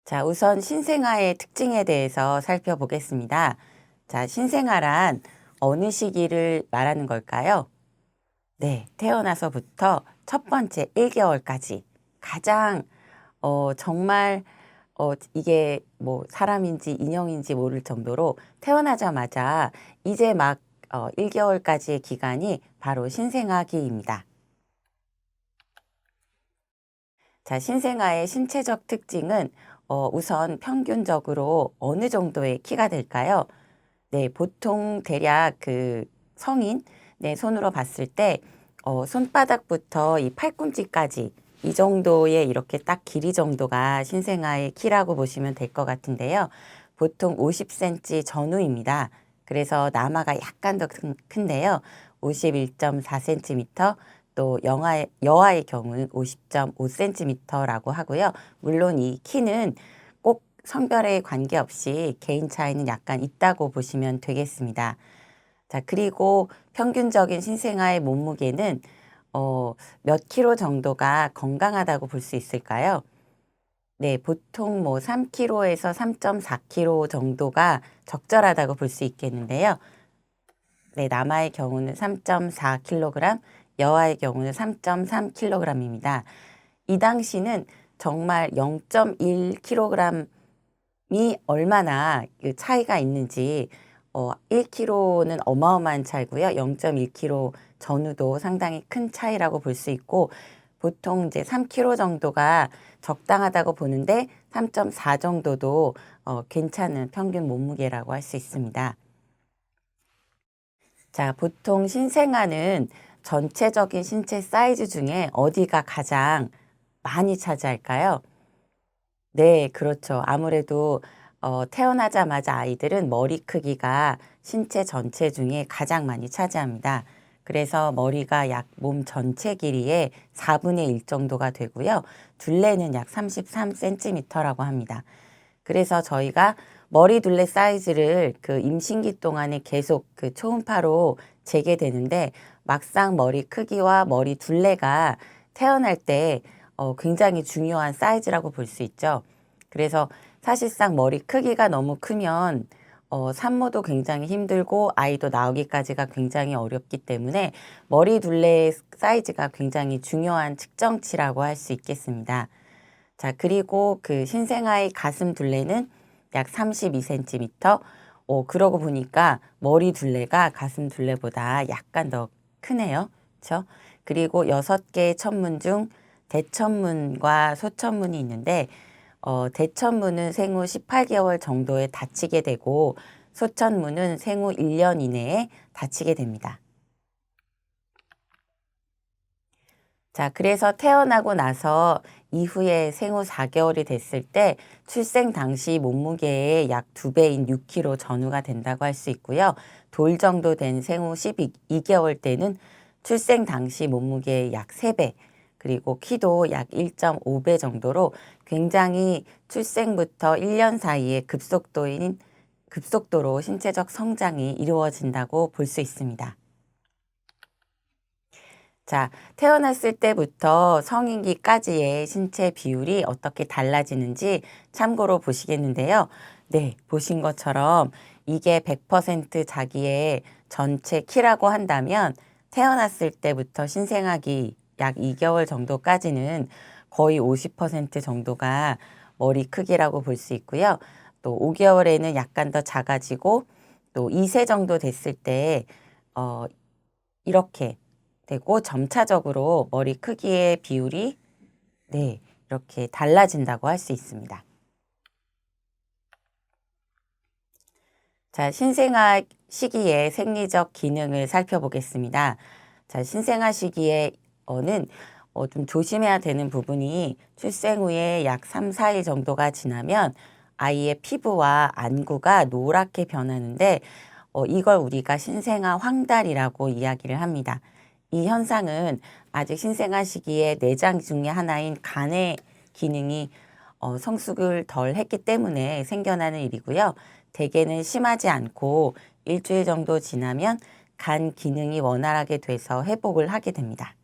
자, 우선 신생아의 특징에 대해서 살펴보겠습니다. 자, 신생아란 어느 시기를 말하는 걸까요? 네, 태어나서부터 첫 번째 1개월까지 가장 정말 이게 뭐 사람인지 인형인지 모를 정도로 태어나자마자 이제 막 1개월까지의 기간이 바로 신생아기입니다. 자, 신생아의 신체적 특징은 우선 평균적으로 어느 정도의 키가 될까요? 네, 보통 대략 그 성인 네, 손으로 봤을 때 손바닥부터 이 팔꿈치까지 이 정도의 이렇게 딱 길이 정도가 신생아의 키라고 보시면 될 것 같은데요. 보통 50cm 전후입니다. 그래서 남아가 약간 더 큰데요. 51.4cm, 또 여아의 경우는 50.5cm라고 하고요. 물론 이 키는 꼭 성별에 관계없이 개인 차이는 약간 있다고 보시면 되겠습니다. 자, 그리고 평균적인 신생아의 몸무게는 몇 킬로 정도가 건강하다고 볼 수 있을까요? 네, 보통 뭐 3kg에서 3.4kg 정도가 적절하다고 볼 수 있겠는데요. 네, 남아의 경우는 3.4kg, 여아의 경우는 3.3kg입니다. 이 당시는 정말 0.1kg이 얼마나 그 차이가 있는지 1kg는 어마어마한 차이고요. 0.1kg 전후도 상당히 큰 차이라고 볼 수 있고 보통 이제 3kg 정도가 적당하다고 보는데 3.4 정도도 괜찮은 평균 몸무게라고 할 수 있습니다. 자, 보통 신생아는 전체적인 신체 사이즈 중에 어디가 가장 많이 차지할까요? 네, 그렇죠. 아무래도 태어나자마자 아이들은 머리 크기가 신체 전체 중에 가장 많이 차지합니다. 그래서 머리가 약 몸 전체 길이의 4분의 1 정도가 되고요. 둘레는 약 33cm라고 합니다. 그래서 저희가 머리 둘레 사이즈를 그 임신기 동안에 계속 그 초음파로 재게 되는데 막상 머리 크기와 머리 둘레가 태어날 때 굉장히 중요한 사이즈라고 볼 수 있죠. 그래서 사실상 머리 크기가 너무 크면 산모도 굉장히 힘들고 아이도 나오기까지가 굉장히 어렵기 때문에 머리 둘레의 사이즈가 굉장히 중요한 측정치라고 할 수 있겠습니다. 자, 그리고 그 신생아의 가슴 둘레는 약 32cm. 그러고 보니까 머리 둘레가 가슴 둘레보다 약간 더 크네요. 그렇죠? 그리고 6개의 천문 중 대천문과 소천문이 있는데 대천문은 생후 18개월 정도에 다치게 되고 소천문은 생후 1년 이내에 다치게 됩니다. 자, 그래서 태어나고 나서 이후에 생후 4개월이 됐을 때 출생 당시 몸무게의 약 2배인 6kg 전후가 된다고 할 수 있고요. 돌 정도 된 생후 12개월 때는 출생 당시 몸무게의 약 3배, 그리고 키도 약 1.5배 정도로 굉장히 출생부터 1년 사이에 급속도로 신체적 성장이 이루어진다고 볼 수 있습니다. 자, 태어났을 때부터 성인기까지의 신체 비율이 어떻게 달라지는지 참고로 보시겠는데요. 네, 보신 것처럼 이게 100% 자기의 전체 키라고 한다면 태어났을 때부터 신생아기 약 2개월 정도까지는 거의 50% 정도가 머리 크기라고 볼 수 있고요. 또 5개월에는 약간 더 작아지고 또 2세 정도 됐을 때 이렇게 되고 점차적으로 머리 크기의 비율이 네, 이렇게 달라진다고 할 수 있습니다. 자, 신생아 시기의 생리적 기능을 살펴보겠습니다. 자, 신생아 시기에는 좀 조심해야 되는 부분이 출생 후에 약 3, 4일 정도가 지나면 아이의 피부와 안구가 노랗게 변하는데 이걸 우리가 신생아 황달이라고 이야기를 합니다. 이 현상은 아직 신생아 시기에 내장 중에 하나인 간의 기능이 성숙을 덜 했기 때문에 생겨나는 일이고요. 대개는 심하지 않고 일주일 정도 지나면 간 기능이 원활하게 돼서 회복을 하게 됩니다.